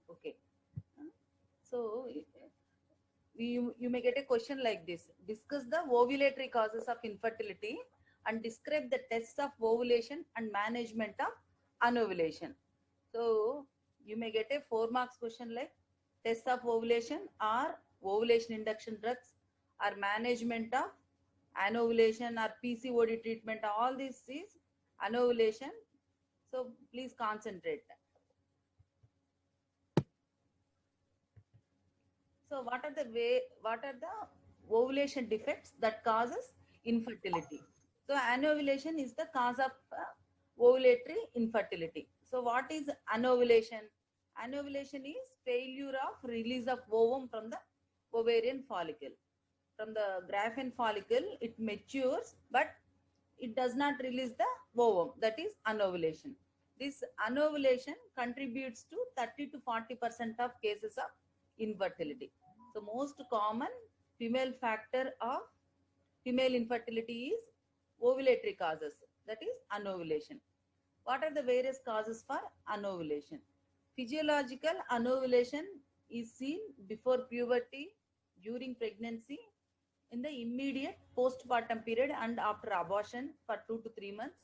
Okay. So you may get a question like this. Discuss the ovulatory causes of infertility and describe the tests of ovulation and management of anovulation. So you may get a 4 marks question like tests of ovulation or ovulation induction drugs or management of anovulation or PCOD treatment. All this is anovulation. So please concentrate. So what are the ovulation defects that causes infertility? So anovulation is the cause of ovulatory infertility. So what is anovulation? Anovulation is failure of release of ovum from the ovarian follicle. From the Graafian follicle, it matures, but it does not release the ovum. That is anovulation. This anovulation contributes to 30 to 40% of cases of infertility. So most common female factor of female infertility is ovulatory causes, that is anovulation. What are the various causes for anovulation? Physiological anovulation is seen before puberty, during pregnancy, in the immediate postpartum period and after abortion for 2 to 3 months,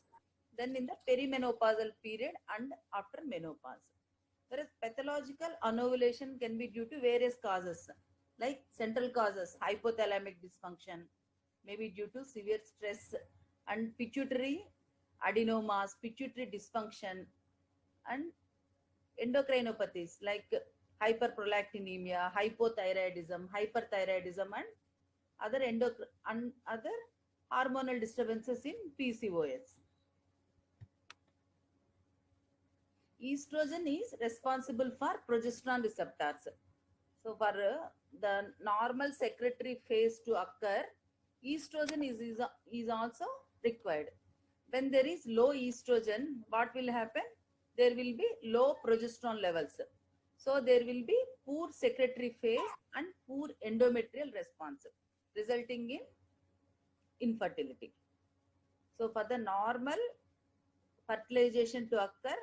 then in the perimenopausal period and after menopause. Whereas pathological anovulation can be due to various causes like central causes, hypothalamic dysfunction, maybe due to severe stress, and pituitary adenomas, pituitary dysfunction, and endocrinopathies like hyperprolactinemia, hypothyroidism, and other hormonal disturbances in PCOS. Estrogen is responsible for progesterone receptors. So for the normal secretory phase to occur, estrogen is also required. When there is low estrogen, what will happen? There will be low progesterone levels. So there will be poor secretory phase and poor endometrial response, resulting in infertility. So for the normal fertilization to occur,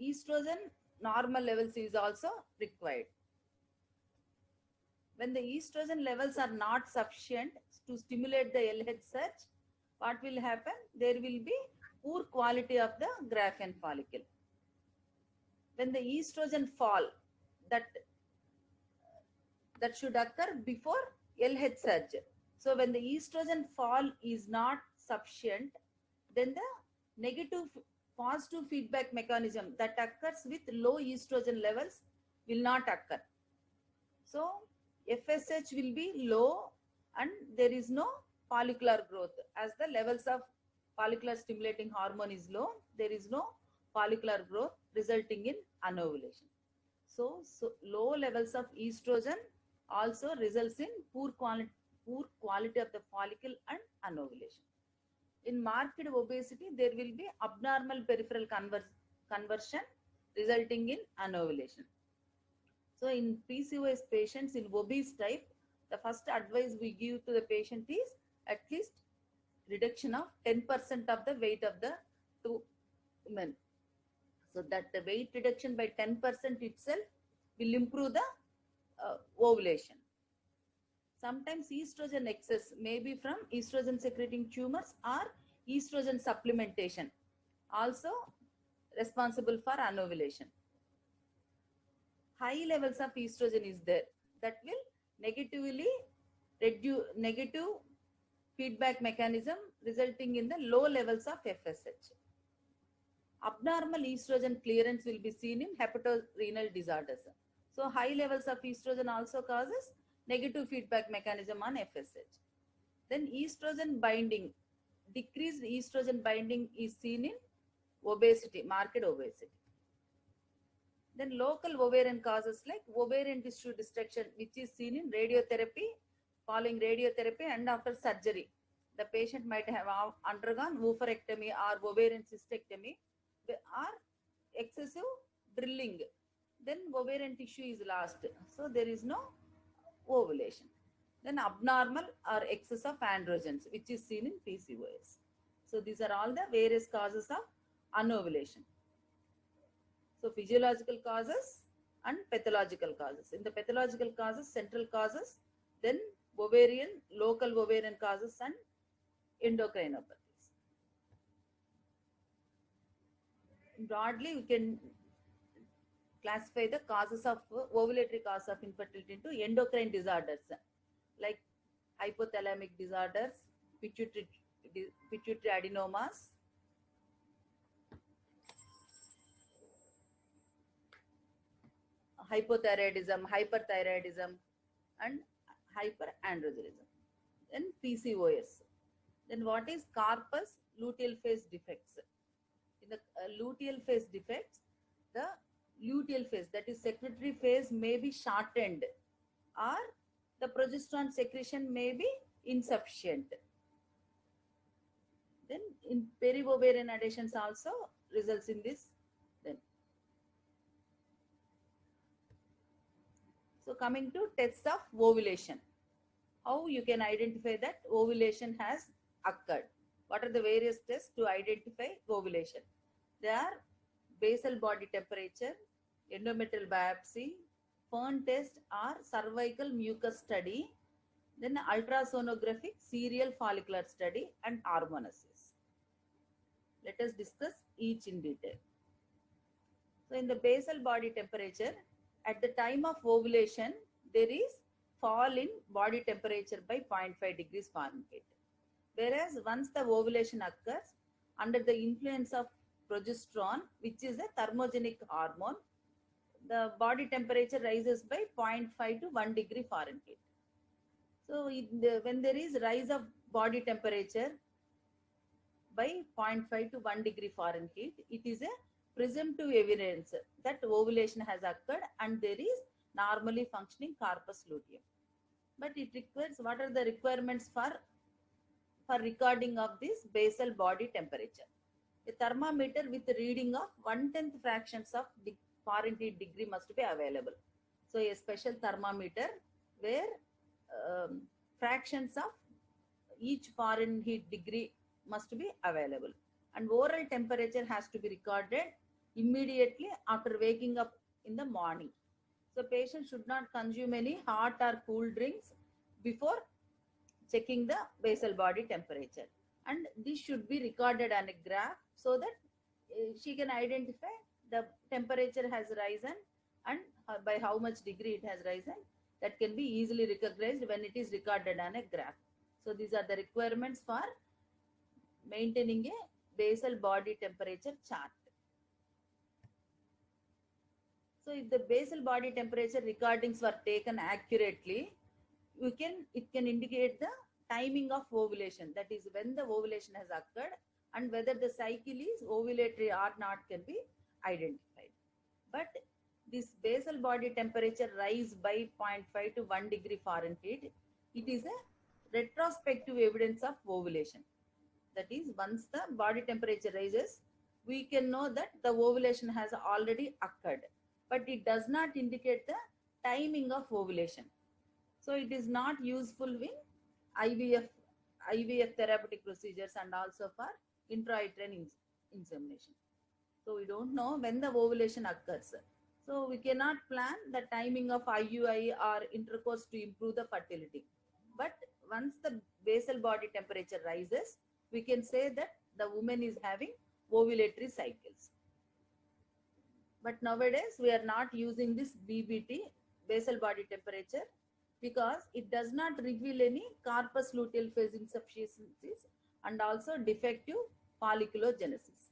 estrogen normal levels is also required. When the estrogen levels are not sufficient to stimulate the LH surge, what will happen? There will be poor quality of the Graafian follicle. When the estrogen fall, that should occur before LH surge. So when the estrogen fall is not sufficient, then the negative positive feedback mechanism that occurs with low estrogen levels will not occur. So FSH will be low and there is no follicular growth. As the levels of follicular stimulating hormone is low, there is no follicular growth, resulting in anovulation. So low levels of estrogen also results in poor quality of the follicle and anovulation. In marked obesity, there will be abnormal peripheral conversion resulting in anovulation. So in PCOS patients in obese type, the first advice we give to the patient is at least reduction of 10% of the weight of the two women. So that the weight reduction by 10% itself will improve the ovulation. Sometimes estrogen excess may be from estrogen secreting tumors or estrogen supplementation, also responsible for anovulation. High levels of estrogen is there, that will negatively reduce negative feedback mechanism, resulting in the low levels of FSH. Abnormal estrogen clearance will be seen in hepatorenal disorders. So high levels of estrogen also causes negative feedback mechanism on FSH. Then estrogen binding, decreased estrogen binding is seen in obesity, marked obesity. Then local ovarian causes like ovarian tissue destruction, which is seen in radiotherapy, following radiotherapy and after surgery. The patient might have undergone oophorectomy or ovarian cystectomy or excessive drilling. Then ovarian tissue is lost. So there is no ovulation. Then abnormal or excess of androgens, which is seen in PCOS. So these are all the various causes of anovulation. So physiological causes, and pathological causes. In the pathological causes, central causes, then ovarian, local ovarian causes, and endocrinopathies. Broadly, we can classify the causes of ovulatory cause of infertility into endocrine disorders like hypothalamic disorders, pituitary, pituitary adenomas, hypothyroidism, hyperthyroidism, and hyperandrogenism. Then PCOS. Then what is corpus luteal phase defects? In the luteal phase defects, the luteal phase, that is secretory phase, may be shortened or the progesterone secretion may be insufficient. Then in peri-ovarian adhesions also results in this. Then, so coming to tests of ovulation, how you can identify that ovulation has occurred? What are the various tests to identify ovulation? There are basal body temperature, endometrial biopsy, Fern test or cervical mucus study, then ultrasonographic serial follicular study, and hormonosis. Let us discuss each in detail. So in the basal body temperature, at the time of ovulation, there is fall in body temperature by 0.5 degrees Fahrenheit. Whereas once the ovulation occurs, under the influence of progesterone, which is a thermogenic hormone, the body temperature rises by 0.5 to 1 degree Fahrenheit. So when there is rise of body temperature by 0.5 to 1 degree Fahrenheit, it is a presumptive evidence that ovulation has occurred and there is normally functioning corpus luteum. But it requires, what are the requirements for recording of this basal body temperature? A thermometer with reading of 1/10 fractions of Fahrenheit degree must be available. So a special thermometer where fractions of each Fahrenheit degree must be available. And oral temperature has to be recorded immediately after waking up in the morning. So patient should not consume any hot or cool drinks before checking the basal body temperature. And this should be recorded on a graph so that she can identify the temperature has risen and by how much degree it has risen. That can be easily recognized when it is recorded on a graph. So these are the requirements for maintaining a basal body temperature chart. So if the basal body temperature recordings were taken accurately, it can indicate the timing of ovulation, that is when the ovulation has occurred and whether the cycle is ovulatory or not can be identified. But this basal body temperature rise by 0.5 to 1 degree Fahrenheit, it is a retrospective evidence of ovulation. That is, once the body temperature rises, we can know that the ovulation has already occurred, but it does not indicate the timing of ovulation. So it is not useful in IVF therapeutic procedures and also for intrauterine insemination. So we don't know when the ovulation occurs. So we cannot plan the timing of IUI or intercourse to improve the fertility. But once the basal body temperature rises, we can say that the woman is having ovulatory cycles. But nowadays we are not using this BBT, basal body temperature, because it does not reveal any corpus luteal phase insufficiencies and also defective folliculogenesis.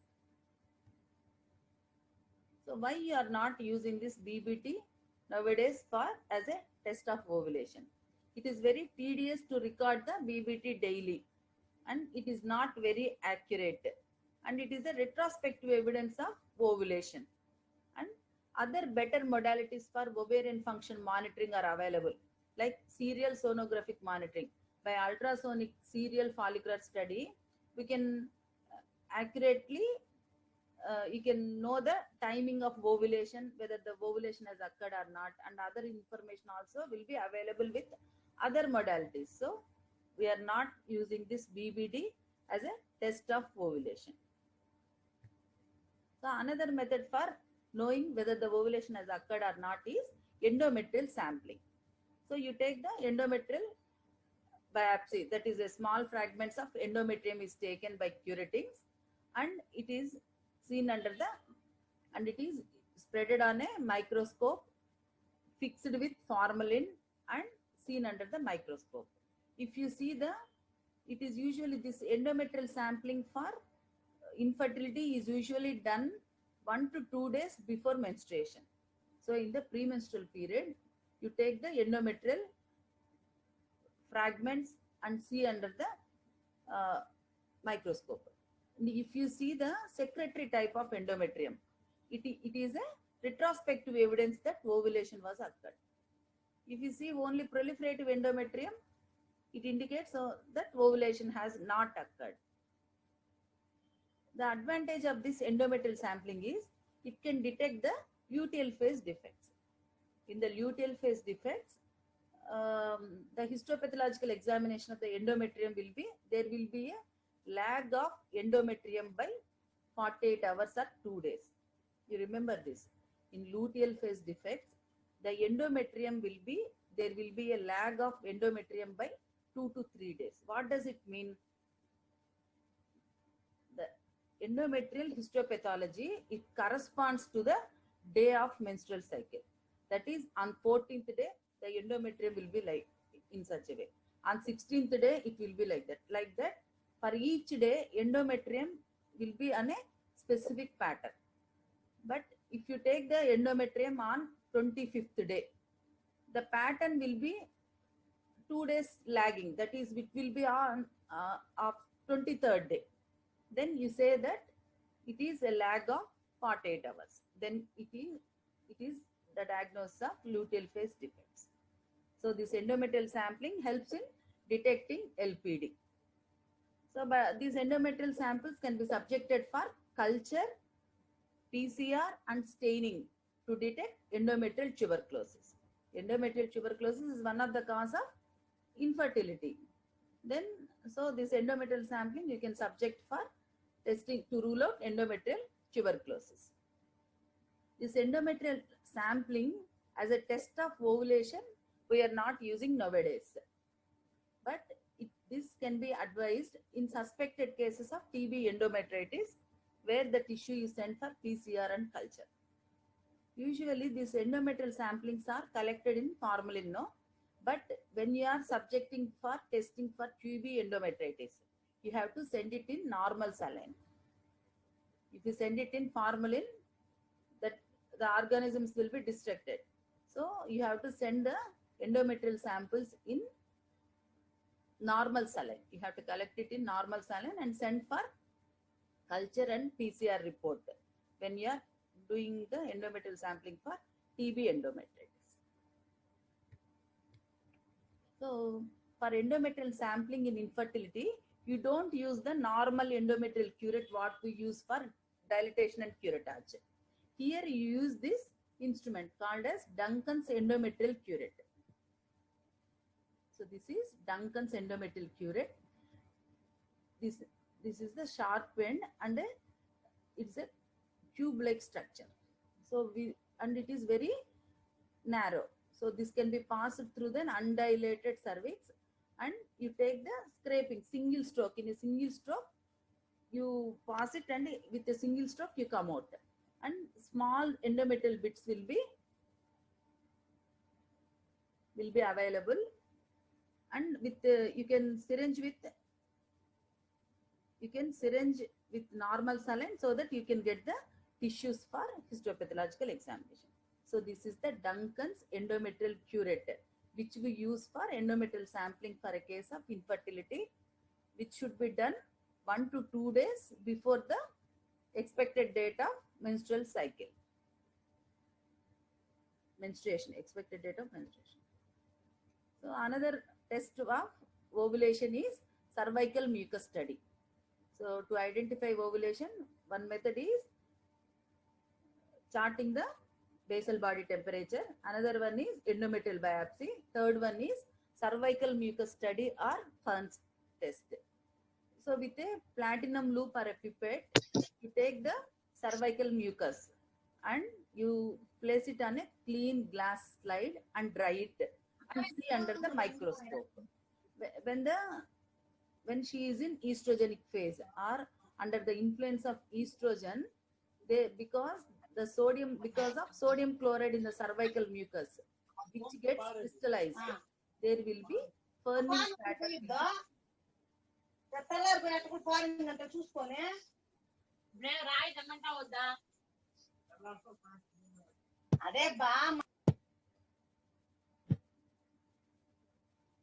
So why you are not using this BBT nowadays for as a test of ovulation? It is very tedious to record the BBT daily and it is not very accurate, and it is a retrospective evidence of ovulation. And other better modalities for ovarian function monitoring are available, like serial sonographic monitoring. By ultrasonic serial follicular study, we can accurately you can know the timing of ovulation, whether the ovulation has occurred or not, and other information also will be available with other modalities. So we are not using this BBD as a test of ovulation. So another method for knowing whether the ovulation has occurred or not is endometrial sampling. So you take the endometrial biopsy, that is a small fragments of endometrium is taken by curettings, and it is seen under the, and it is spreaded on a microscope fixed with formalin and seen under the microscope. If you see the, it is usually this endometrial sampling for infertility is usually done 1 to 2 days before menstruation. So in the premenstrual period, you take the endometrial fragments and see under the microscope. And if you see the secretory type of endometrium, it is a retrospective evidence that ovulation was occurred. If you see only proliferative endometrium, it indicates that ovulation has not occurred. The advantage of this endometrial sampling is it can detect the luteal phase defects. In the luteal phase defects, the histopathological examination of the endometrium will be, there will be a lag of endometrium by 48 hours or 2 days. You remember this. In luteal phase defects, the endometrium will be, there will be a lag of endometrium by 2 to 3 days. What does it mean? The endometrial histopathology, it corresponds to the day of menstrual cycle. That is, on 14th day, the endometrium will be like in such a way. On 16th day, it will be like that. Like that, for each day, endometrium will be on a specific pattern. But if you take the endometrium on 25th day, the pattern will be 2 days lagging. That is, it will be on of 23rd day. Then you say that it is a lag of 48 hours. Then it is the diagnosis of luteal phase defects. So this endometrial sampling helps in detecting LPD. So these endometrial samples can be subjected for culture, PCR and staining to detect endometrial tuberculosis. Endometrial tuberculosis is one of the cause of infertility. Then, so this endometrial sampling you can subject for testing to rule out endometrial tuberculosis. This endometrial sampling as a test of ovulation we are not using nowadays, but this can be advised in suspected cases of TB endometritis where the tissue is sent for PCR and culture. Usually these endometrial samplings are collected in formalin, no? But when you are subjecting for testing for TB endometritis, you have to send it in normal saline. If you send it in formalin, that the organisms will be destructed. So you have to send the endometrial samples in normal saline. You have to collect it in normal saline and send for culture and PCR report when you are doing the endometrial sampling for TB endometritis. So for endometrial sampling in infertility, you don't use the normal endometrial curette what we use for dilatation and curettage. Here you use this instrument called as Duncan's endometrial curette. So this is Duncan's endometrial curette. This is the sharp end and it's a tube-like structure. So and it is very narrow. So this can be passed through the undilated cervix, and you take the scraping single stroke. In a single stroke, you pass it, and with a single stroke you come out, and small endometrial bits will be available, and with you can syringe with normal saline so that you can get the tissues for histopathological examination. So this is the Duncan's endometrial curette, which we use for endometrial sampling for a case of infertility, which should be done 1 to 2 days before the expected date of menstrual cycle. Expected date of menstruation. So another test of ovulation is cervical mucus study. So to identify ovulation, one method is charting the basal body temperature. Another one is endometrial biopsy. Third one is cervical mucus study or Fern's test. So with a platinum loop or a pipette, you take the cervical mucus and you place it on a clean glass slide and dry it and see under the microscope. When the when she is in estrogenic phase or under the influence of estrogen, they because of sodium chloride in the cervical mucus, which gets crystallized, there will be ferning pattern.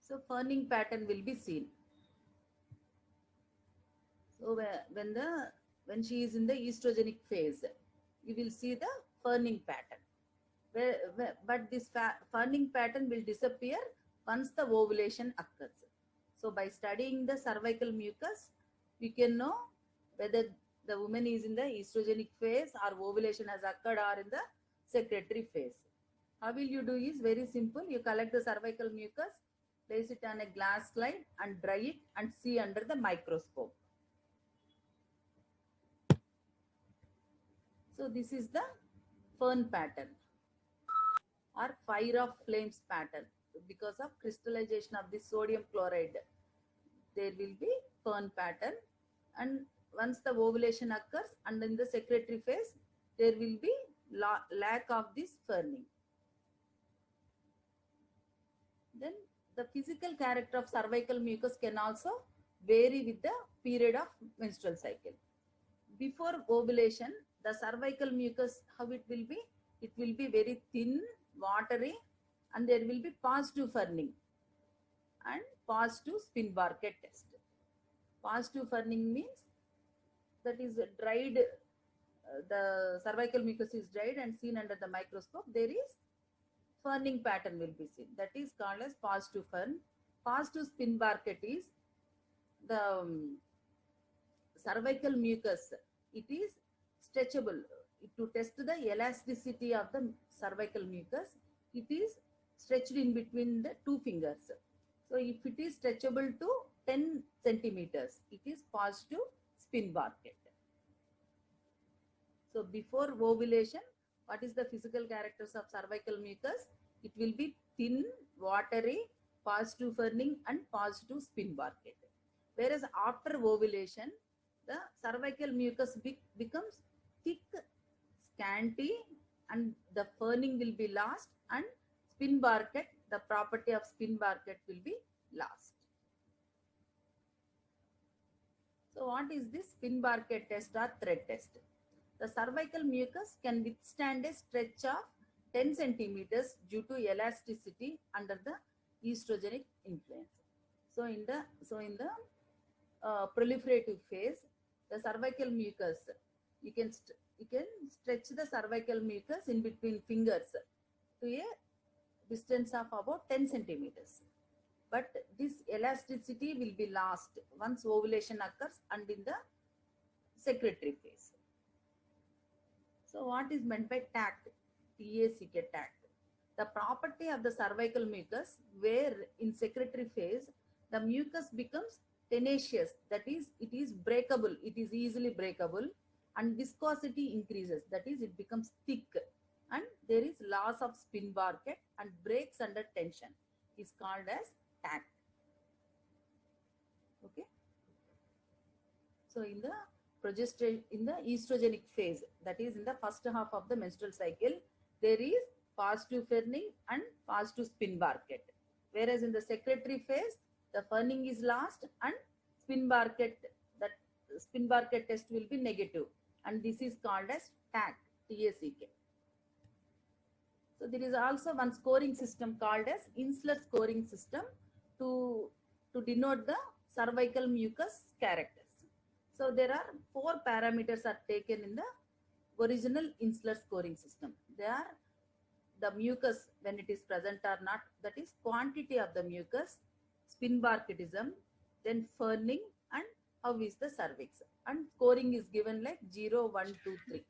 So ferning pattern will be seen. So when she is in the estrogenic phase, you will see the ferning pattern. But this ferning pattern will disappear once the ovulation occurs. So by studying the cervical mucus, we can know whether the woman is in the estrogenic phase or ovulation has occurred or in the secretory phase. How will you do is very simple. You collect the cervical mucus, place it on a glass slide and dry it and see under the microscope. So this is the fern pattern or fire of flames pattern. Because of crystallization of the sodium chloride, there will be fern pattern, and once the ovulation occurs and in the secretory phase, there will be lack of this ferning. Then the physical character of cervical mucus can also vary with the period of menstrual cycle. Before ovulation, the cervical mucus, how it will be? It will be very thin, watery, and there will be positive ferning and positive Spin-Barrett test. Positive ferning means that is dried, the cervical mucus is dried and seen under the microscope. There is ferning pattern will be seen. That is called as positive fern. Positive Spin-Barrett is the cervical mucus. It is stretchable. To test the elasticity of the cervical mucus, it is stretched in between the two fingers. So if it is stretchable to 10 centimeters, it is positive Spin-Barrett. So before ovulation, what is the physical characters of cervical mucus? It will be thin, watery, positive ferning and positive Spin-Barrett. Whereas after ovulation, the cervical mucus becomes thick, scanty, and the ferning will be lost, and Spin-Barrett, the property of Spin-Barrett will be lost. So what is this Spin-Barrett test or thread test? The cervical mucus can withstand a stretch of 10 centimeters due to elasticity under the estrogenic influence. So in the proliferative phase, the cervical mucus, you can stretch the cervical mucus in between fingers to a distance of about 10 centimeters. But this elasticity will be lost once ovulation occurs and in the secretory phase. So what is meant by tact? TACK, tact. The property of the cervical mucus, where in secretory phase, the mucus becomes tenacious, that is, it is breakable, it is easily breakable, and viscosity increases, that is, it becomes thick, and there is loss of Spin-Barrett and breaks under tension, is called as tact. Okay. So in the estrogenic phase, that is in the first half of the menstrual cycle, there is positive ferning and positive Spin-Barrett. Whereas in the secretory phase, the ferning is lost and Spin-Barrett test will be negative, and this is called as TACK, TACK. So there is also one scoring system called as Insler scoring system to denote the cervical mucus characters. So there are 4 parameters are taken in the original Insler scoring system. They are the mucus when it is present or not, that is quantity of the mucus, Spin-Barrettism, then ferning, and how is the cervix. And scoring is given like 0, 1, 2, 3.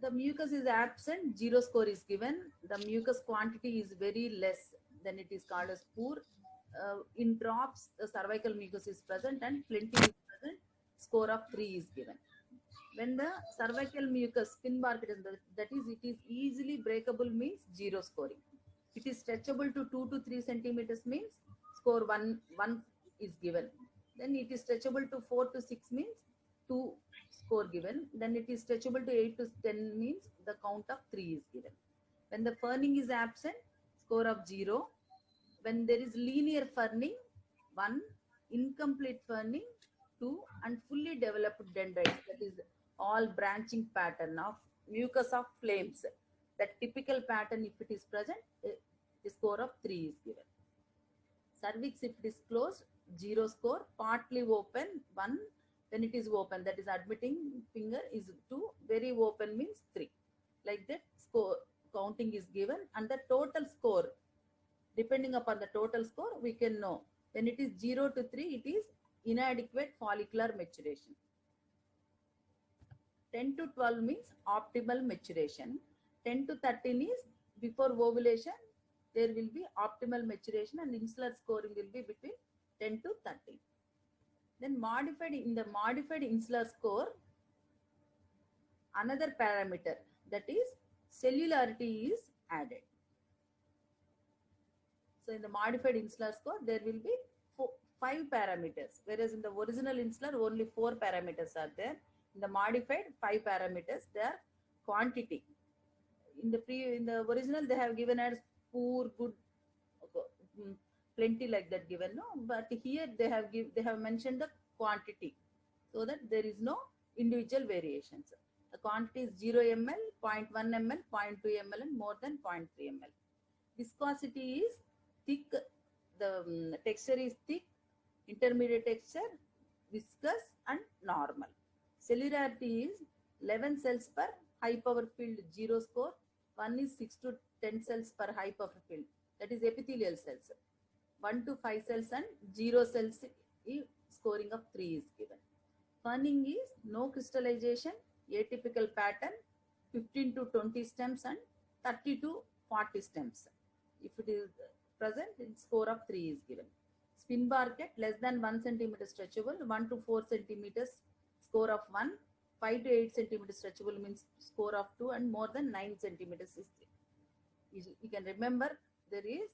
The mucus is absent, 0 score is given. The mucus quantity is very less, then it is called as poor. In drops, the cervical mucus is present and plenty is present, score of 3 is given. When the cervical mucus spin bark, that is, it is easily breakable means zero scoring. It is stretchable to 2 to 3 centimeters means score 1 is given. Then it is stretchable to 4 to 6 means 2 score given. Then it is stretchable to 8 to 10 means the count of 3 is given. When the ferning is absent, score of 0. When there is linear ferning, 1, incomplete ferning, 2, and fully developed dendrites, that is all branching pattern of mucus of flames. That typical pattern, if it is present, the score of 3 is given. Cervix, if it is closed, 0 score. Partly open, 1. When it is open, that is admitting finger is 2. Very open means 3. Like that, score counting is given, and the total score, depending upon the total score, we can know. When it is 0 to 3, it is inadequate follicular maturation. 10 to 12 means optimal maturation. 10 to 13 is before ovulation, there will be optimal maturation, and insular scoring will be between 10 to 13. Then in the modified insular score, another parameter, that is cellularity, is added. So in the modified insular score, there will be 5 parameters, whereas in the original insular, only 4 parameters are there. In the modified, 5 parameters. They are quantity. In the original, they have given as poor, good, plenty, like that given, no. But here they have mentioned the quantity, so that there is no individual variations. The quantity is 0 ml, 0.1 ml, 0.2 ml, and more than 0.3 ml. Viscosity is thick. The texture is thick, intermediate texture, viscous, and normal. Cellularity is 11 cells per high power field, 0 score. 1 is 6 to 10 cells per high power field, that is epithelial cells. 1 to 5 cells and 0 cells, scoring of 3 is given. Ferning is no crystallization, atypical pattern, 15 to 20 stems and 30 to 40 stems. If it is present, score of 3 is given. Spin barket, less than 1 centimeter stretchable, 1 to 4 centimeters, score of 1. 5 to 8 centimeters stretchable means score of 2, and more than 9 centimeters is 3. You can remember, there is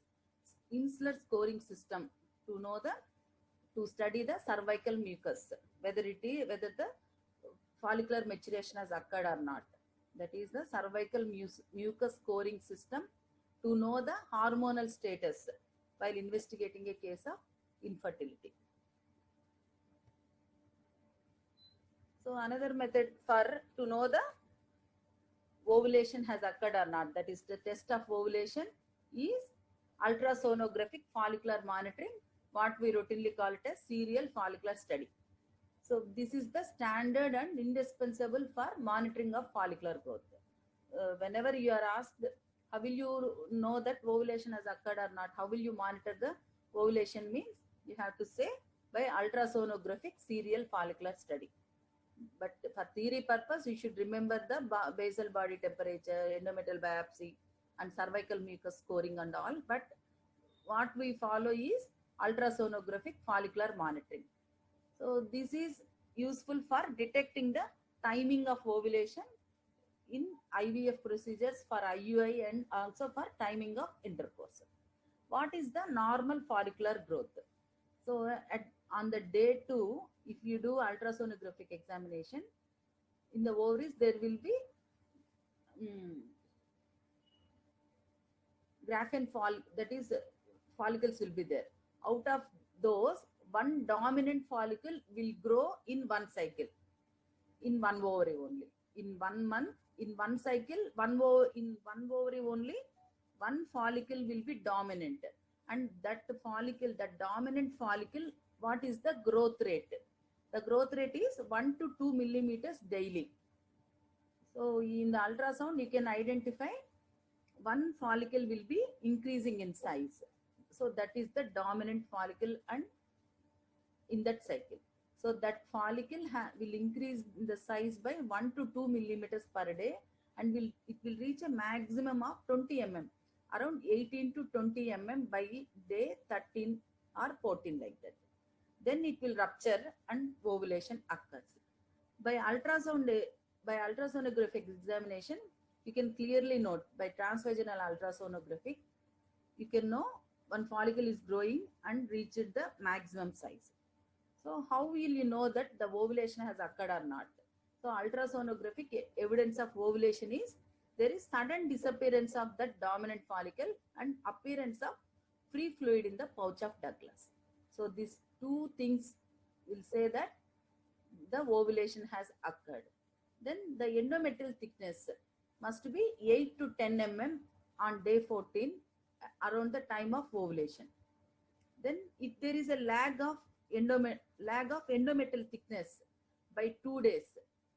insular scoring system to study the cervical mucus, whether the follicular maturation has occurred or not. That is the cervical mucus scoring system to know the hormonal status while investigating a case of infertility. So another method to know the ovulation has occurred or not, that is the test of ovulation, is ultrasonographic follicular monitoring, what we routinely call it as serial follicular study. So this is the standard and indispensable for monitoring of follicular growth. Whenever you are asked, how will you know that ovulation has occurred or not, how will you monitor the ovulation, means you have to say by ultrasonographic serial follicular study. But for theory purpose, you should remember the basal body temperature, endometrial biopsy, and cervical mucus scoring and all. But what we follow is ultrasonographic follicular monitoring. So this is useful for detecting the timing of ovulation in IVF procedures for IUI, and also for timing of intercourse. What is the normal follicular growth? So on the day 2, if you do ultrasonographic examination, in the ovaries there will be Graafian that is follicles will be there. Out of those, one dominant follicle will grow in one cycle, in one ovary only. In 1 month, in one cycle, in one ovary only, one follicle will be dominant. And that dominant follicle, what is the growth rate? The growth rate is 1 to 2 millimeters daily. So in the ultrasound, you can identify one follicle will be increasing in size. So that is the dominant follicle, and in that cycle. So that follicle will increase the size by 1 to 2 millimeters per day, and it will reach a maximum of 20 mm, around 18 to 20 mm by day 13 or 14, like that. Then it will rupture and ovulation occurs. By ultrasonographic examination, you can clearly note by transvaginal ultrasonography, you can know one follicle is growing and reached the maximum size. So how will you know that the ovulation has occurred or not? So ultrasonographic evidence of ovulation is there is sudden disappearance of that dominant follicle and appearance of free fluid in the pouch of Douglas. So these two things will say that the ovulation has occurred. Then the endometrial thickness must be 8 to 10 mm on day 14 around the time of ovulation. Then if there is a lag of endometrial thickness by 2 days,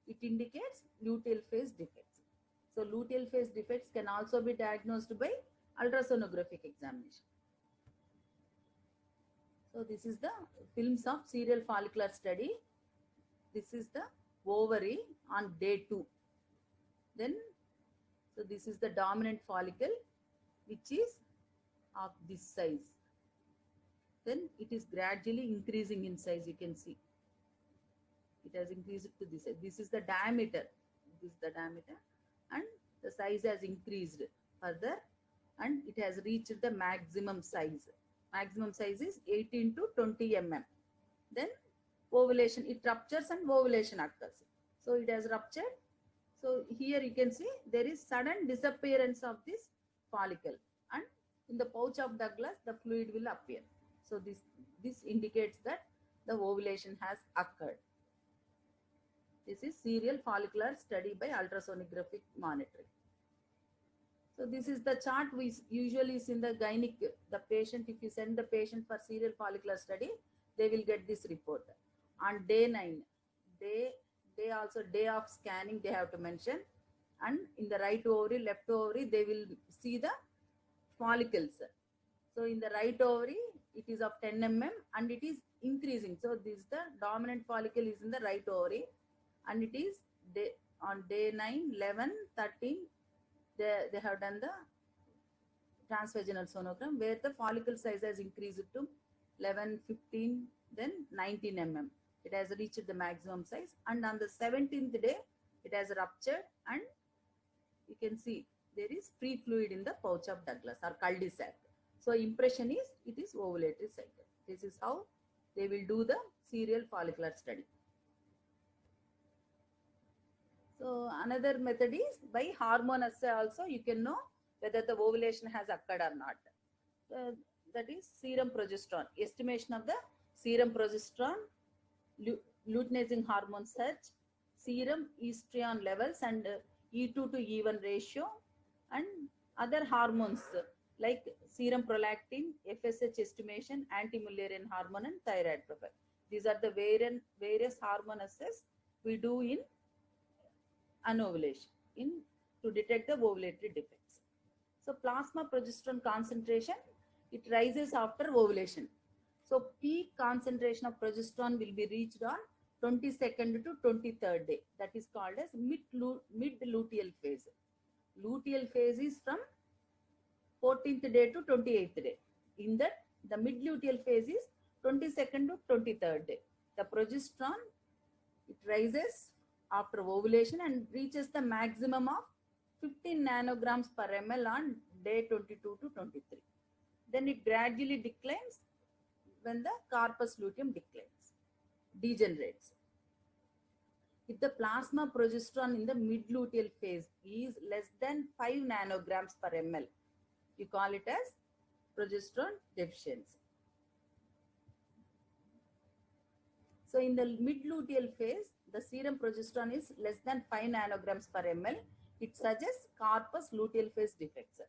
it indicates luteal phase defects. So luteal phase defects can also be diagnosed by ultrasonographic examination. So this is the films of serial follicular study. This is the ovary on day 2. Then, so this is the dominant follicle, which is of this size. Then it is gradually increasing in size. You can see it has increased to this size. This is the diameter. This is the diameter, and the size has increased further, and it has reached the maximum size. Maximum size is 18 to 20 mm. Then ovulation, it ruptures and ovulation occurs. So it has ruptured. So here you can see there is sudden disappearance of this follicle, and in the pouch of Douglas the fluid will appear. So this indicates that the ovulation has occurred. This is serial follicular study by ultrasonographic monitoring. So this is the chart we usually see in the gynec. The patient, if you send the patient for serial follicular study, they will get this report. On day 9, day of scanning they have to mention, and in the right ovary, left ovary, they will see the follicles. So in the right ovary, it is of 10 mm and it is increasing. So this the dominant follicle is in the right ovary, and it is on day 9, 11, 13, they have done the transvaginal sonogram where the follicle size has increased to 11, 15, then 19 mm. It has reached the maximum size, and on the 17th day it has ruptured, and you can see there is free fluid in the pouch of Douglas or cul-de-sac. So impression is it is ovulatory cycle. This is how they will do the serial follicular study. So another method is by hormone assay also you can know whether the ovulation has occurred or not. That is serum progesterone. Estimation of the serum progesterone, luteinizing hormone search, serum estrogen levels and E2 to E1 ratio, and other hormones like serum prolactin, FSH estimation, anti-Mullerian hormone and thyroid profile. These are the various hormone assays we do in anovulation to detect the ovulatory defects. So plasma progesterone concentration, it rises after ovulation. So peak concentration of progesterone will be reached on 22nd to 23rd day. That is called as mid-luteal phase. Luteal phase is from 14th day to 28th day. In that, the mid-luteal phase is 22nd to 23rd day. The progesterone, it rises after ovulation and reaches the maximum of 15 nanograms per ml on day 22 to 23. Then it gradually declines when the corpus luteum degenerates. If the plasma progesterone in the mid-luteal phase is less than 5 nanograms per ml, you call it as progesterone deficiency. So in the mid-luteal phase, the serum progesterone is less than 5 nanograms per ml. It suggests corpus luteal phase defects.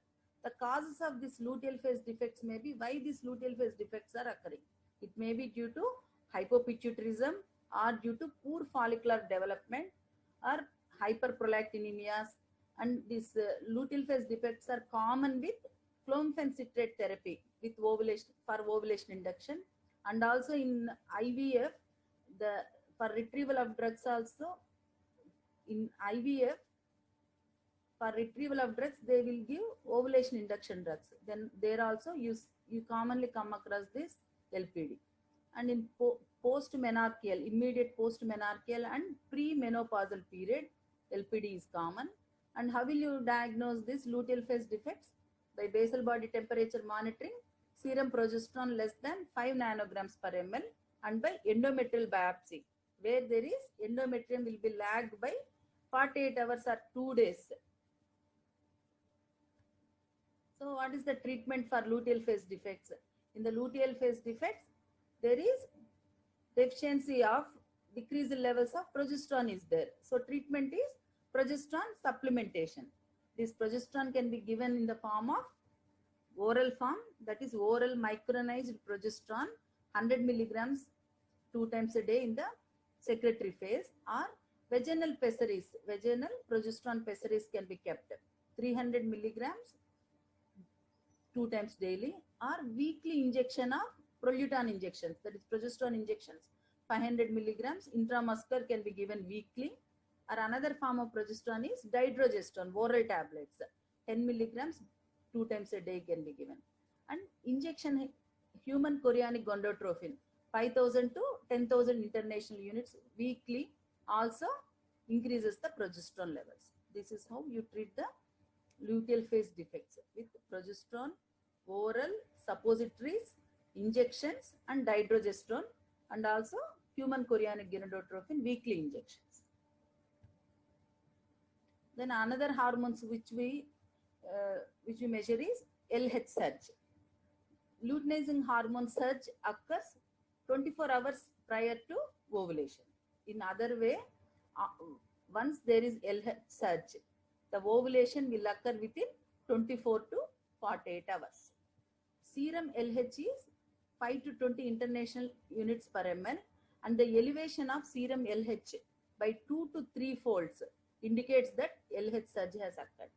The causes of this luteal phase defects may be why these luteal phase defects are occurring. It may be due to hypopituitarism or due to poor follicular development or hyperprolactinemia, and these luteal phase defects are common with clomiphene citrate therapy with ovulation induction, and also in IVF for retrieval of drugs also. In IVF, for retrieval of drugs, they will give ovulation induction drugs. Then there also you commonly come across this LPD. And in post-menarcheal, immediate post-menarcheal and pre-menopausal period, LPD is common. And how will you diagnose this luteal phase defects? By basal body temperature monitoring, serum progesterone less than 5 nanograms per ml, and by endometrial biopsy, where there is endometrium will be lagged by 48 hours or 2 days. So what is the treatment for luteal phase defects? In the luteal phase defects, there is deficiency of decreased levels of progesterone is there. So treatment is progesterone supplementation. This progesterone can be given in the form of oral form, that is oral micronized progesterone 100 milligrams 2 times a day in the secretory phase, or vaginal pessaries, vaginal progesterone pessaries can be kept 300 milligrams 2 times daily, or weekly injection of proluton injections, that is progesterone injections 500 milligrams intramuscular can be given weekly, or another form of progesterone is dydrogesterone oral tablets 10 milligrams 2 times a day can be given, and injection human chorionic gonadotropin 5,000 to 10,000 international units weekly also increases the progesterone levels. This is how you treat the luteal phase defects with progesterone, oral, suppositories, injections, and dydrogesterone, and also human chorionic gonadotropin weekly injections. Then another hormones which we measure is LH surge. Luteinizing hormone surge occurs 24 hours prior to ovulation. In other way, once there is LH surge, the ovulation will occur within 24 to 48 hours. Serum LH is 5 to 20 international units per ml, and the elevation of serum LH by 2 to 3 folds indicates that LH surge has occurred.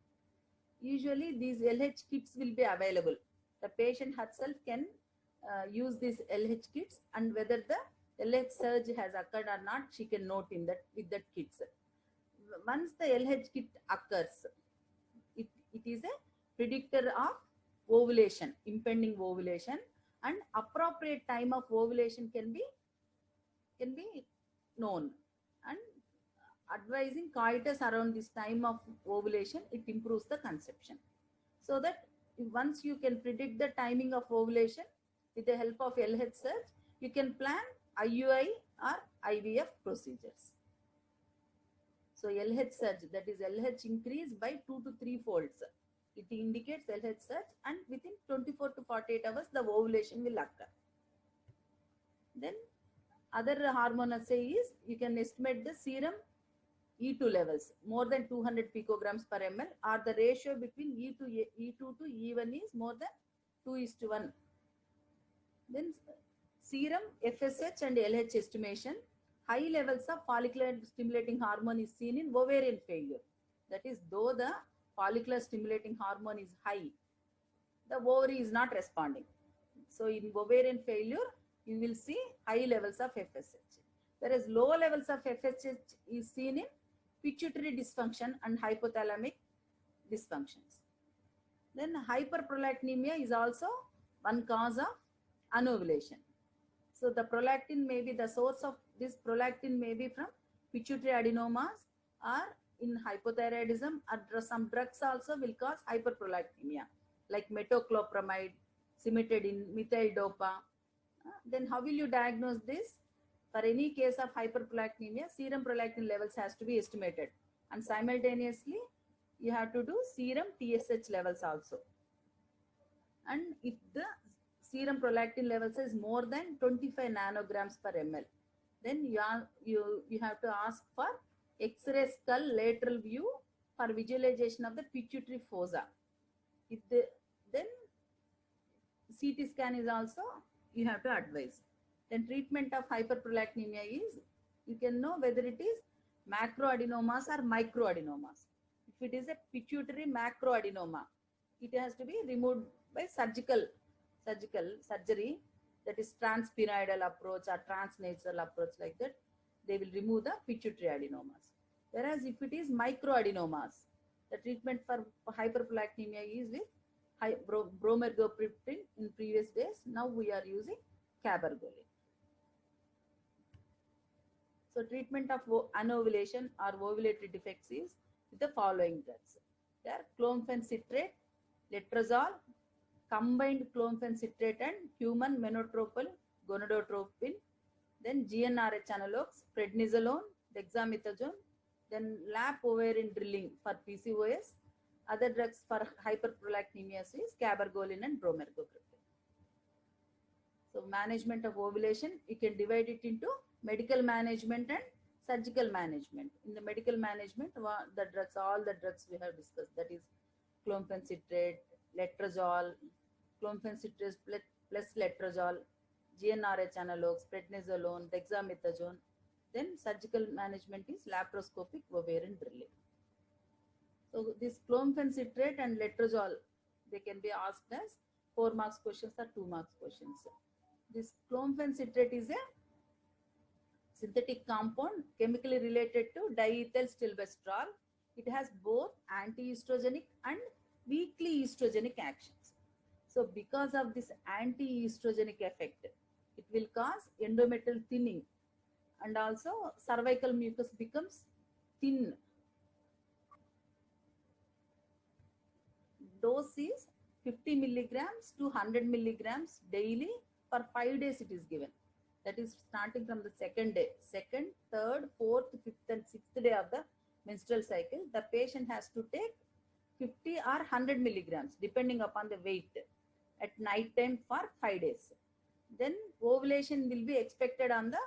Usually these LH kits will be available. The patient herself can use these LH kits, and whether the LH surge has occurred or not, she can note in that with that kits. Once the LH kit occurs, it is a predictor of ovulation, impending ovulation, and appropriate time of ovulation can be known, and advising coitus around this time of ovulation, it improves the conception. So that once you can predict the timing of ovulation with the help of LH surge, you can plan IUI or IVF procedures. So LH surge, that is LH increase by 2 to 3 folds. It indicates LH surge, and within 24 to 48 hours, the ovulation will occur. Then other hormone assay is you can estimate the serum E2 levels more than 200 picograms per ml, or the ratio between E2 to E1 is more than 2:1. Then serum FSH and LH estimation. High levels of follicular stimulating hormone is seen in ovarian failure. That is, though the follicular stimulating hormone is high, the ovary is not responding. So in ovarian failure, you will see high levels of FSH. Whereas low levels of FSH is seen in pituitary dysfunction and hypothalamic dysfunctions. Then hyperprolactinemia is also one cause of anovulation. So the prolactin may be the source of this prolactin may be from pituitary adenomas, or in hypothyroidism, or some drugs also will cause hyperprolactinemia like metoclopramide, cimetidine, methyl dopa. Then how will you diagnose this? For any case of hyperprolactinemia, serum prolactin levels has to be estimated, and simultaneously you have to do serum TSH levels also. And if the serum prolactin levels is more than 25 nanograms per ml, then you have to ask for X-ray skull lateral view for visualization of the pituitary fossa. Then CT scan is also you have to advise. Then treatment of hyperprolactinemia is you can know whether it is macroadenomas or microadenomas. If it is a pituitary macroadenoma, it has to be removed by surgery, that is transpyramidal approach or transnasal approach, like that. They will remove the pituitary adenomas. Whereas if it is microadenomas, the treatment for hyperprolactinemia is with bromergopriptin in previous days. Now we are using cabergoline. So treatment of anovulation or ovulatory defects is with the following drugs. They are clomfencitrate, letrozole, combined clomfencitrate and human menotropal gonadotropin, then GnRH analogs, prednisolone, dexamethasone, then lap ovarian drilling for PCOS. Other drugs for hyperprolactinemia is cabergoline and bromergopripine. So management of ovulation, you can divide it into medical management and surgical management. In the medical management, the drugs, all the drugs we have discussed, that is clomfencitrate, letrozole, clomfencitrate plus letrozole, GnRH analogs, prednisolone, dexamethasone. Then surgical management is laparoscopic ovarian drilling. So this clomfencitrate and letrozole, they can be asked as 4 marks questions or 2 marks questions. This clomfencitrate is a synthetic compound chemically related to diethyl stilbestrol. It has both anti-estrogenic and weakly estrogenic actions. So because of this anti-estrogenic effect, it will cause endometrial thinning and also cervical mucus becomes thin. Dose is 50 milligrams to 100 milligrams daily for 5 days it is given. That is starting from the second day, second, third, fourth, fifth and sixth day of the menstrual cycle. The patient has to take 50 or 100 milligrams depending upon the weight at night time for 5 days. Then ovulation will be expected on the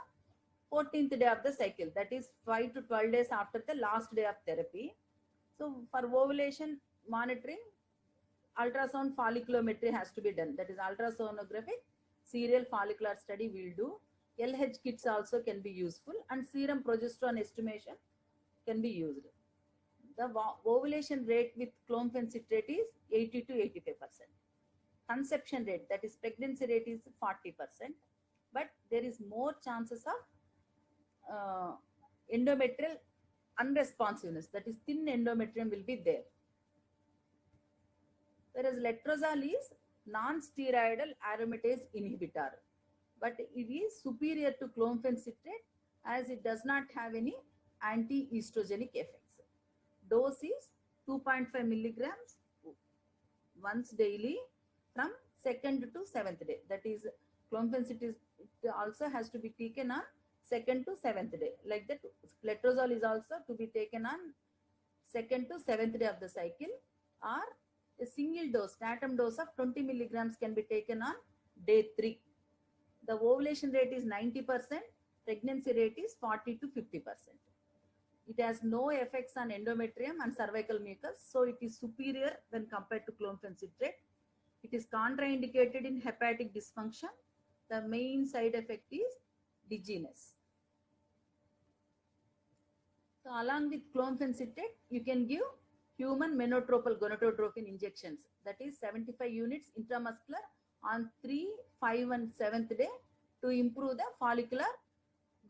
14th day of the cycle, that is 5 to 12 days after the last day of therapy. So for ovulation monitoring, ultrasound folliculometry has to be done. That is ultrasonographic serial follicular study will do. LH kits also can be useful and serum progesterone estimation can be used. The ovulation rate with clomfencitrate is 80 to 85%. Conception rate, that is pregnancy rate, is 40%. But there is more chances of endometrial unresponsiveness, that is thin endometrium will be there. Whereas letrozole is non-steroidal aromatase inhibitor, but it is superior to clomfencitrate as it does not have any anti-estrogenic effects. Dose is 2.5 milligrams once daily from 2nd to 7th day. That is clomfencitrate also has to be taken on 2nd to 7th day. Like that, letrozole is also to be taken on 2nd to 7th day of the cycle, or a single dose, atom dose of 20 milligrams can be taken on day 3. The ovulation rate is 90%, pregnancy rate is 40 to 50%. It has no effects on endometrium and cervical mucus, so it is superior when compared to clomfencitrate. It is contraindicated in hepatic dysfunction. The main side effect is dizziness. So along with clomfencitrate, you can give human menotropal gonadotropin injections, that is 75 units intramuscular on 3, 5 and 7th day to improve the follicular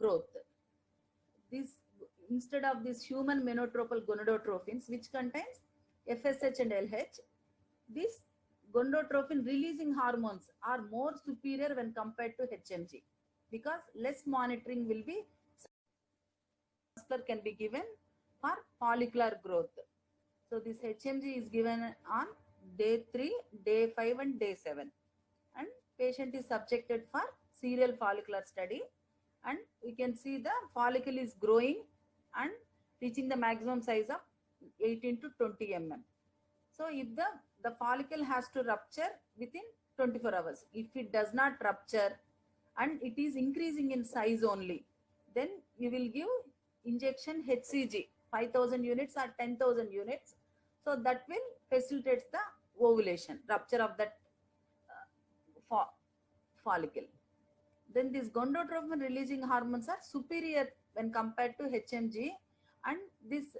growth. This, instead of this human menotropal gonadotropins, which contains FSH and LH, these gonadotropin releasing hormones are more superior when compared to HMG, because less monitoring will be can be given for follicular growth. So this HMG is given on day 3, day 5 and day 7. And patient is subjected for serial follicular study. And we can see the follicle is growing and reaching the maximum size of 18 to 20 mm. So if the follicle has to rupture within 24 hours. If it does not rupture and it is increasing in size only, then you will give injection HCG 5,000 units or 10,000 units. So that will facilitate the ovulation, rupture of that follicle. Then these gonadotropin releasing hormones are superior when compared to HMG, and this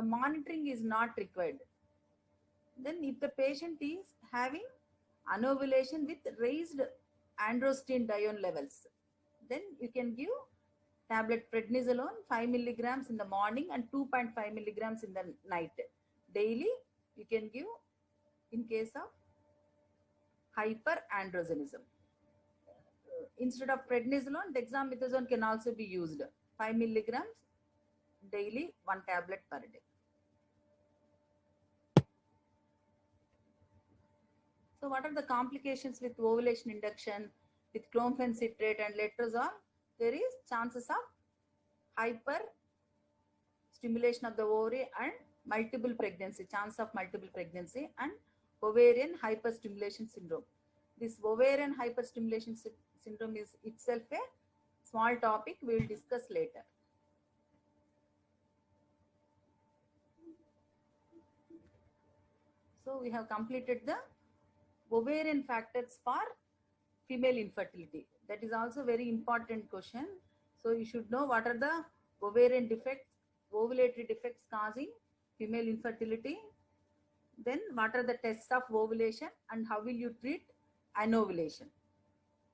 monitoring is not required. Then if the patient is having anovulation with raised androstenedione levels, then you can give tablet prednisolone 5 milligrams in the morning and 2.5 milligrams in the night. Daily you can give in case of hyperandrogenism. Instead of prednisolone, dexamethasone can also be used. 5 milligrams daily, 1 tablet per day. So what are the complications with ovulation induction with clomiphene citrate and letrozole? There is chances of hyper stimulation of the ovary and multiple pregnancy, chance of multiple pregnancy, and ovarian hyperstimulation syndrome. This ovarian hyperstimulation syndrome is itself a small topic we will discuss later. So we have completed the ovarian factors for female infertility. That is also very important question. So you should know what are the ovarian defects, ovulatory defects causing female infertility. Then what are the tests of ovulation and how will you treat anovulation.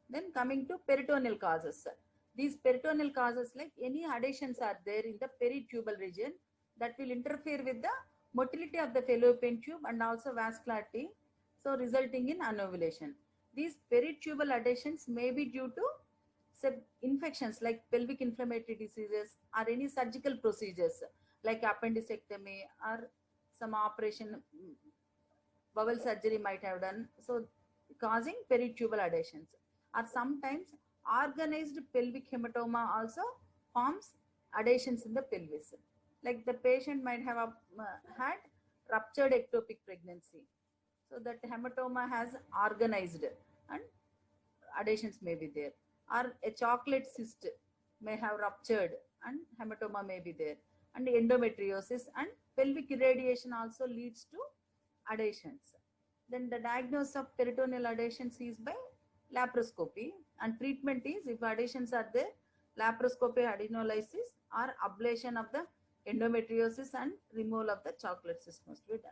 Then coming to peritoneal causes. These peritoneal causes, like any adhesions are there in the peritubal region that will interfere with the motility of the fallopian tube and also vascularity, so resulting in anovulation. These peritubal adhesions may be due to infections like pelvic inflammatory diseases or any surgical procedures like appendicectomy or some operation, bowel surgery might have done, so causing peritubal adhesions. Or sometimes organized pelvic hematoma also forms adhesions in the pelvis. Like the patient might have had ruptured ectopic pregnancy, so that hematoma has organized and adhesions may be there. Or a chocolate cyst may have ruptured and hematoma may be there. And endometriosis and pelvic irradiation also leads to adhesions. Then the diagnosis of peritoneal adhesions is by laparoscopy, and treatment is, if adhesions are there, laparoscopy adenolysis or ablation of the endometriosis and removal of the chocolate cyst must be done.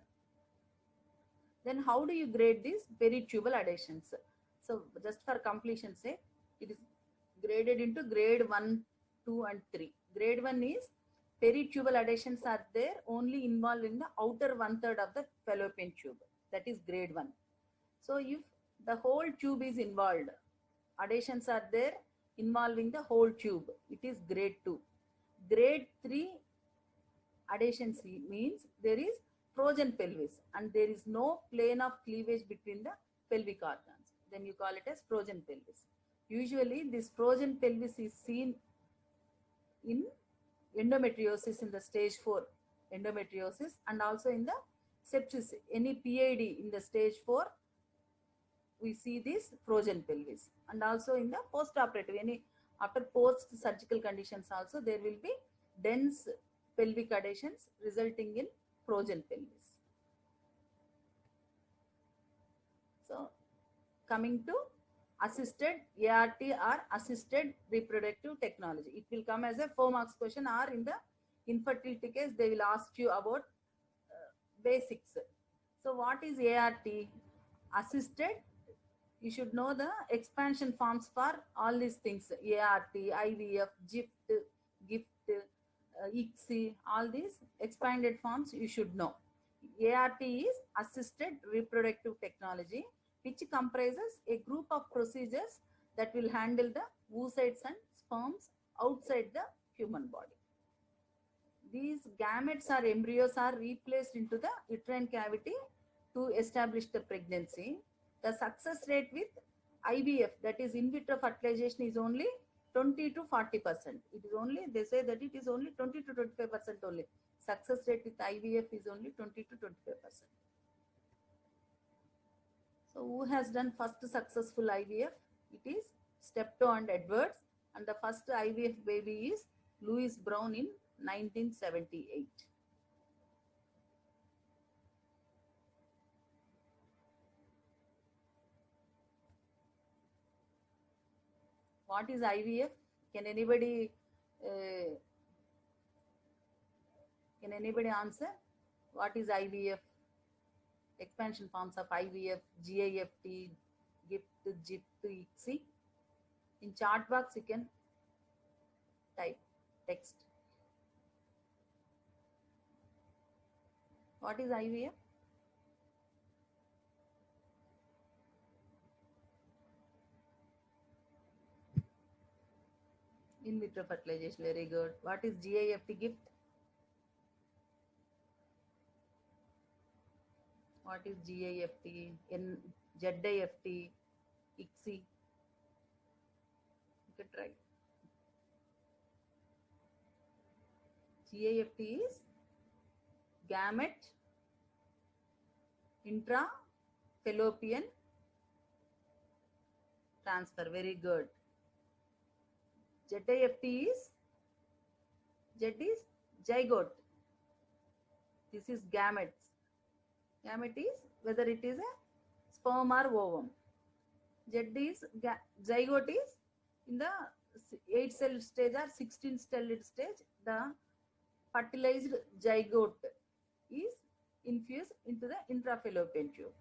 Then how do you grade these peritubal adhesions? So just for completion's sake, it is graded into grade 1, 2 and 3. Grade 1 is peritubal adhesions are there only involved in the outer 1/3 of the fallopian tube. That is grade 1. So if the whole tube is involved, adhesions are there involving the whole tube, it is grade 2. Grade 3 adhesions means there is frozen pelvis and there is no plane of cleavage between the pelvic organs. Then you call it as frozen pelvis. Usually this frozen pelvis is seen in endometriosis in the stage 4 endometriosis, and also in the sepsis, any PID in the stage 4, we see this frozen pelvis. And also in the post-operative, any after post-surgical conditions also, there will be dense pelvic adhesions resulting in frozen pelvis. So coming to assisted ART or assisted reproductive technology, it will come as a 4 marks question, or in the infertility case they will ask you about basics. So what is ART? Assisted, you should know the expansion forms for all these things: ART, IVF, GIFT, ICSI, all these expanded forms you should know. ART is assisted reproductive technology, which comprises a group of procedures that will handle the oocytes and sperms outside the human body. These gametes or embryos are replaced into the uterine cavity to establish the pregnancy. The success rate with IVF, that is in vitro fertilization, is only 20 to 40%. It is only, they say that it is only 20 to 25% only. Success rate with IVF is only 20 to 25%. So who has done first successful IVF? It is Steptoe and Edwards, and the first IVF baby is Louis Brown in 1978. What is IVF? Can anybody answer? What is IVF? Expansion forms of IVF, GIFT, GIFT, GIFT, ICSI. In chat box you can type text. What is IVF? In vitro fertilization, very good. What is GIFT, gift? What is GIFT? ZIFT, ICSI? You can try. GIFT is gamete intrafallopian transfer. Very good. ZIFT is zygote. This is gametes. Gamete is whether it is a sperm or ovum. Zygote is in the 8 cell stage or 16 cell stage. The fertilized zygote is infused into the intrafallopian tube.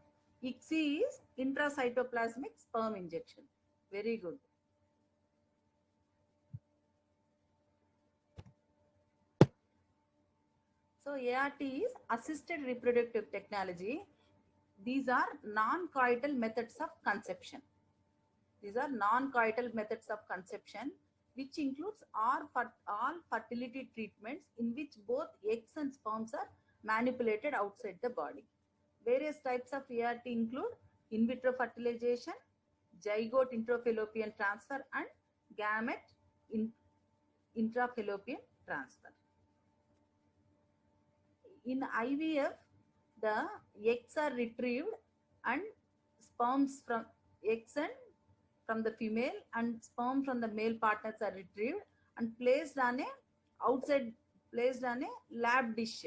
ICSI is intracytoplasmic sperm injection. Very good. So ART is assisted reproductive technology. These are non-coital methods of conception. These are non-coital methods of conception, which includes all fertility treatments in which both eggs and sperms are manipulated outside the body. Various types of ART include in vitro fertilization, zygote intrafallopian transfer, and gamete intrafallopian transfer. In IVF, the eggs are retrieved and sperms from eggs and from the female and sperm from the male partners are retrieved and placed on a lab dish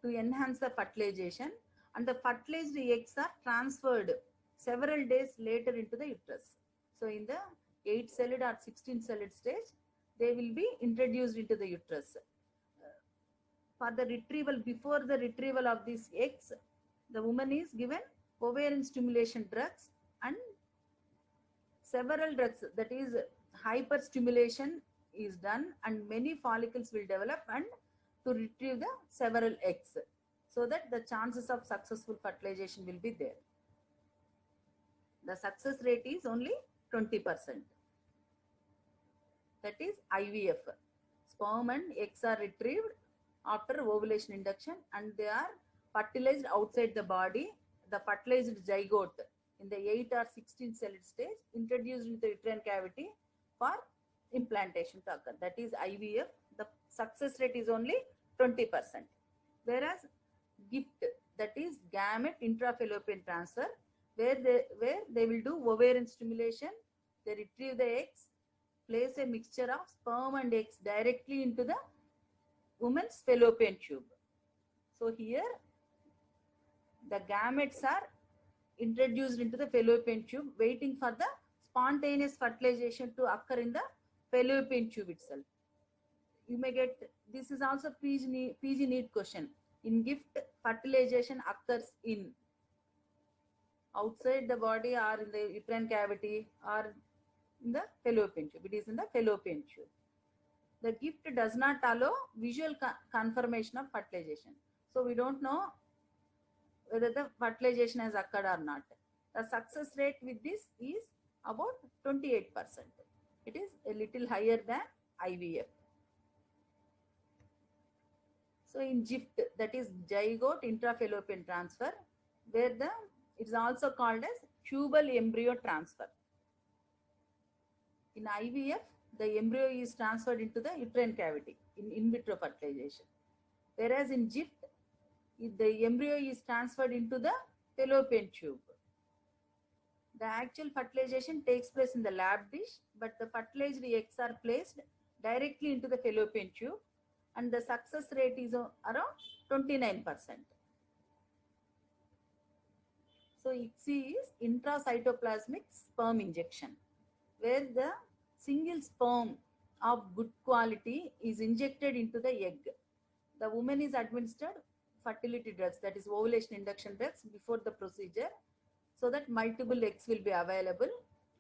to enhance the fertilization, and the fertilized eggs are transferred several days later into the uterus. So in the 8-celled or 16-celled stage, they will be introduced into the uterus. For the retrieval, before the retrieval of these eggs, the woman is given ovarian stimulation drugs and several drugs, that is hyperstimulation is done, and many follicles will develop and to retrieve the several eggs, so that the chances of successful fertilization will be there. The success rate is only 20%. That is IVF. Sperm and eggs are retrieved after ovulation induction and they are fertilized outside the body. The fertilized zygote in the 8 or 16 cell stage introduced into the uterine cavity for implantation to occur. That is IVF. The success rate is only 20%. Whereas GIFT, that is gamete intrafallopian transfer, where they will do ovarian stimulation, they retrieve the eggs, place a mixture of sperm and eggs directly into the woman's fallopian tube. So here the gametes are introduced into the fallopian tube, waiting for the spontaneous fertilization to occur in the fallopian tube itself. You may get, this is also PG NEET question. In GIFT, fertilization occurs in outside the body or in the uterine cavity or in the fallopian tube. It is in the fallopian tube. The GIFT does not allow visual confirmation of fertilization. So we don't know whether the fertilization has occurred or not. The success rate with this is about 28%. It is a little higher than IVF. So in GIFT, that is zygote intrafallopian transfer, where it is also called as tubal embryo transfer. In IVF, the embryo is transferred into the uterine cavity in vitro fertilization. Whereas in GIFT, the embryo is transferred into the fallopian tube. The actual fertilization takes place in the lab dish, but the fertilized eggs are placed directly into the fallopian tube, and the success rate is around 29%. So ICSI is intracytoplasmic sperm injection, where the single sperm of good quality is injected into the egg. The woman is administered fertility drugs, that is ovulation induction drugs, before the procedure, so that multiple eggs will be available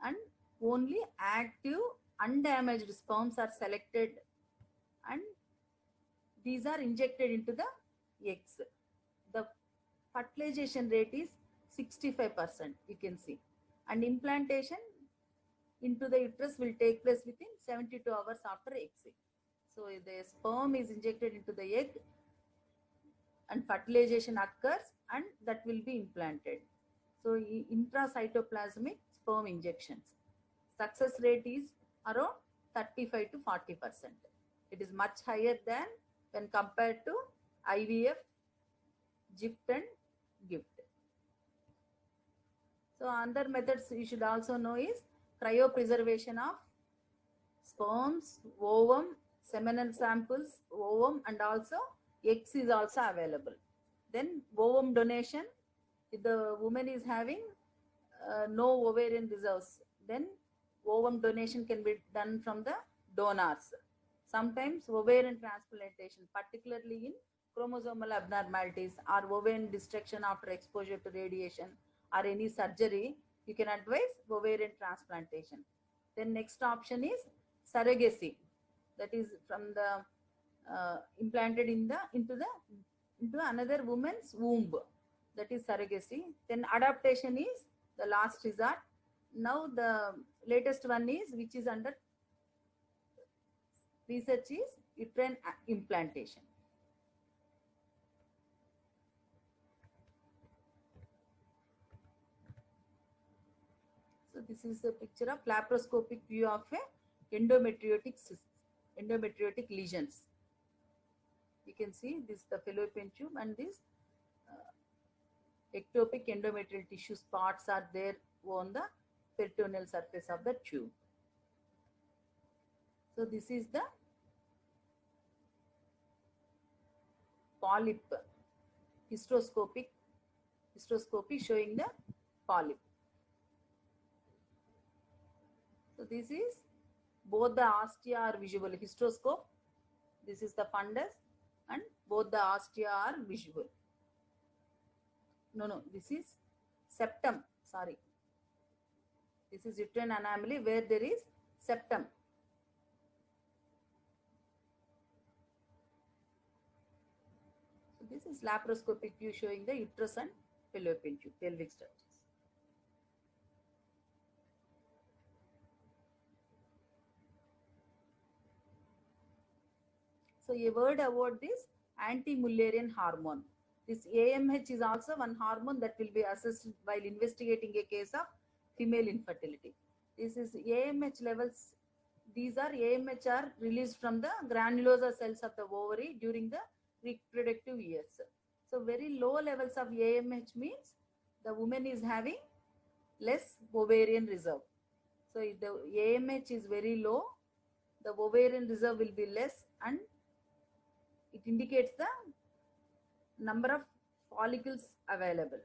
and only active undamaged sperms are selected and these are injected into the eggs. The fertilization rate is 65%, you can see, and implantation into the uterus will take place within 72 hours after egg. So the sperm is injected into the egg and fertilization occurs and that will be implanted. So intracytoplasmic sperm injections. Success rate is around 35 to 40%. It is much higher than when compared to IVF, GIFT and GIFT. So other methods you should also know is cryopreservation of sperms, ovum, seminal samples, ovum and also eggs is also available. Then ovum donation, if the woman is having no ovarian reserves, then ovum donation can be done from the donors. Sometimes ovarian transplantation, particularly in chromosomal abnormalities or ovarian destruction after exposure to radiation or any surgery, you can advise ovarian transplantation. Then next option is surrogacy, that is from the implanted into another woman's womb, that is surrogacy. Then adaptation is the last resort. Now the latest one is, which is under research, is uterine implantation. So this is a picture of laparoscopic view of a endometriotic lesions. You can see this the fallopian tube and this ectopic endometrial tissue spots are there on the peritoneal surface of the tube. So this is the polyp, hysteroscopy showing the polyp. So this is both the ostia are visible. Hysteroscope, this is the fundus and both the ostia are visible. No, this is septum, sorry. This is uterine anomaly where there is septum. So this is laparoscopic view showing the uterus and fallopian tube, pelvic structures. So a word about this anti-Mullerian hormone. This AMH is also one hormone that will be assessed while investigating a case of female infertility. This is AMH levels. These are AMH are released from the granulosa cells of the ovary during the reproductive years. So very low levels of AMH means the woman is having less ovarian reserve. So if the AMH is very low, the ovarian reserve will be less and it indicates the number of follicles available.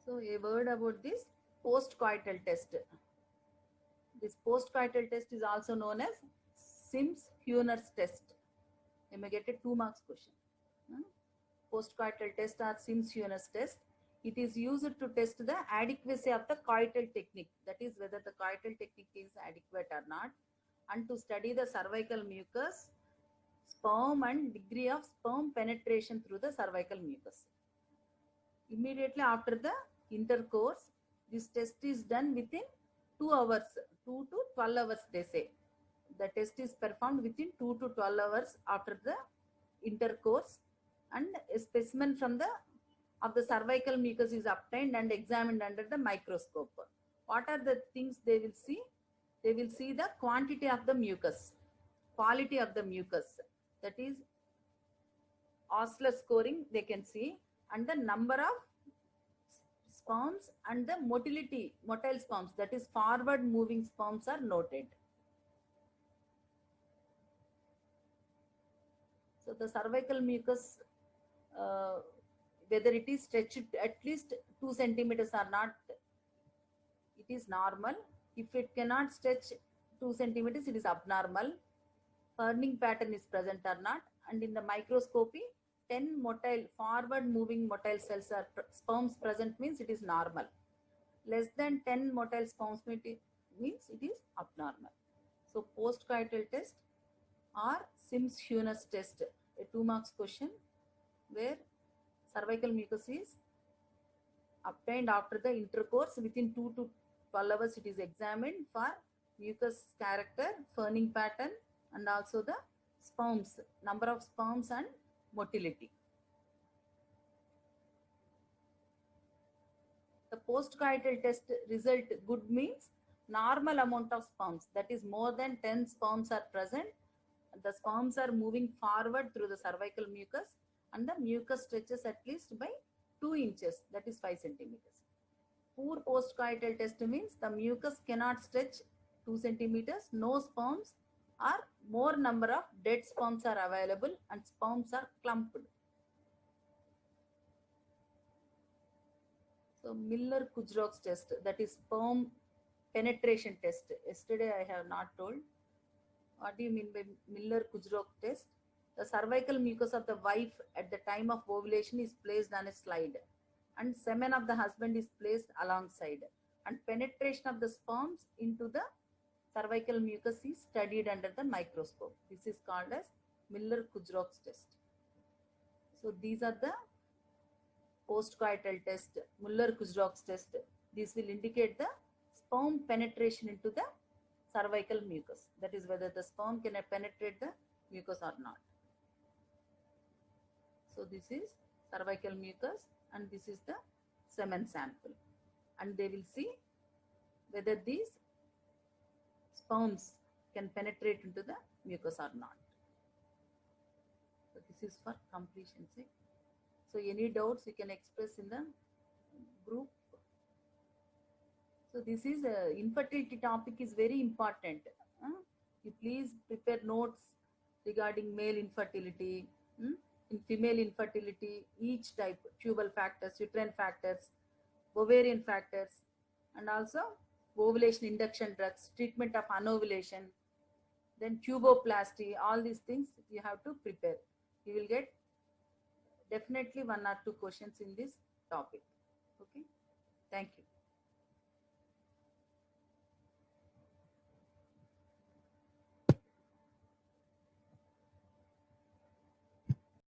So a word about this postcoital test. This postcoital test is also known as Sims-Hühner's test. You may get a 2 marks question. Postcoital test or Sims-Hühner's test. It is used to test the adequacy of the coital technique, that is whether the coital technique is adequate or not, and to study the cervical mucus, sperm and degree of sperm penetration through the cervical mucus. Immediately after the intercourse, this test is done within 2 hours, 2 to 12 hours they say. The test is performed within 2 to 12 hours after the intercourse, and a specimen from the cervical mucus is obtained and examined under the microscope. What are the things they will see? They will see the quantity of the mucus, quality of the mucus, that is Osler scoring they can see, and the number of sperms and the motility, motile sperms, that is forward moving sperms are noted. So the cervical mucus, whether it is stretched at least 2 centimeters or not, it is normal. If it cannot stretch 2 centimeters, it is abnormal. Furning pattern is present or not. And in the microscopy, 10 motile, forward moving motile cells are sperms present means it is normal. Less than 10 motile sperms means it is abnormal. So postcoital test or Sims-Hühner's test, a 2 marks question. where cervical mucus is obtained after the intercourse. Within 2 to 12 hours it is examined for mucus character, ferning pattern, and also the sperms, number of sperms and motility. The postcoital test result good means normal amount of sperms, that is more than 10 sperms are present. The sperms are moving forward through the cervical mucus and the mucus stretches at least by 2 inches, that is 5 centimeters. Poor postcoital test means the mucus cannot stretch 2 centimeters, no sperms, or more number of dead sperms are available and sperms are clumped. So Miller-Kucherov test, that is sperm penetration test. Yesterday I have not told. What do you mean by Miller-Kucherov test? The cervical mucus of the wife at the time of ovulation is placed on a slide and semen of the husband is placed alongside, and penetration of the sperms into the cervical mucus is studied under the microscope. This is called as Miller-Kucherov test. So these are the postcoital test, Muller-Kucherov test. This will indicate the sperm penetration into the cervical mucus. That is whether the sperm can penetrate the mucus or not. So this is cervical mucus and this is the semen sample. And they will see whether these sperms can penetrate into the mucus or not. So this is for completion sake. So any doubts you can express in the group. So this is infertility topic is very important. You please prepare notes regarding male infertility, in female infertility, each type, tubal factors, uterine factors, ovarian factors, and also ovulation induction drugs, treatment of anovulation, then tuboplasty, all these things you have to prepare. You will get definitely 1 or 2 questions in this topic. Okay, thank you.